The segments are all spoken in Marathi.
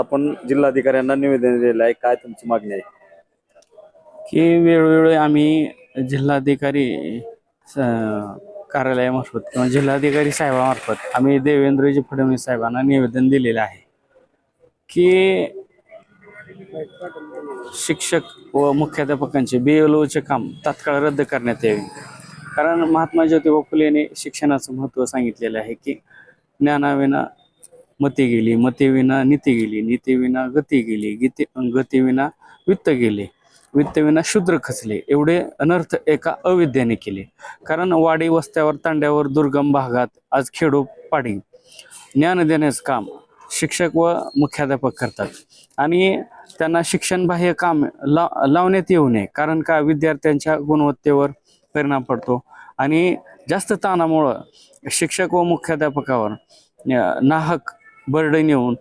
आपण जिल्हाधिकाऱ्यांना निवेदन दिलेलं आहे, काय तुमची मागणी आहे? की वेळोवेळी आम्ही जिल्हाधिकारी कार्यालयामार्फत किंवा जिल्हाधिकारी साहेबामार्फत आम्ही देवेंद्रजी फडणवीस साहेबांना निवेदन दिलेलं आहे की शिक्षक व मुख्याध्यापकांचे BLOचे काम तात्काळ रद्द करण्यात यावे. कारण महात्मा ज्योतिबा फुले यांनी शिक्षणाचं महत्त्व सांगितलेलं आहे की ज्ञानाविना मती गेली, मतीविना नीती गेली, नीतीविना गती गेली, गतीविना वित्त गेले, वित्तविना शूद्र खचले, एवढे अनर्थ एका अविद्येने केले. कारण वाडी वस्त्यावर तांड्यावर दुर्गम भागात आज खेडोपाडी ज्ञान देण्याचं काम शिक्षक व मुख्याध्यापक करतात आणि त्यांना शिक्षणबाह्य काम लावण्यात येऊ नये. कारण का विद्यार्थ्यांच्या गुणवत्तेवर परिणाम पडतो आणि जास्त ताणामुळं शिक्षक व मुख्याध्यापकावर नाहक बर्डन येऊन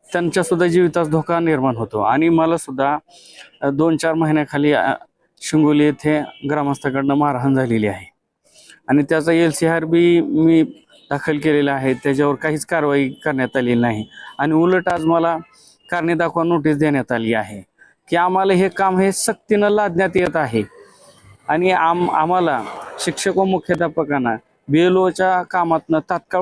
त्यांच्यासुद्धा जीवितास धोका निर्माण होतो. आणि मला सुद्धा 2-4 महिन्याखाली शिंगोली येथे ग्रामस्थाकडनं मारहाण झालेली आहे आणि त्याचा LCR बी मी दाखल केलेला आहे. त्याच्यावर काहीच कारवाई करण्यात आलेली नाही आणि उलट आज मला कारणे दाखवा नोटीस देण्यात आली आहे की आम्हाला हे काम हे सक्तीनं लादण्यात येत आहे आणि आम्हाला शिक्षक व मुख्याध्यापकांना BLOच्या कामातनं तात्काळ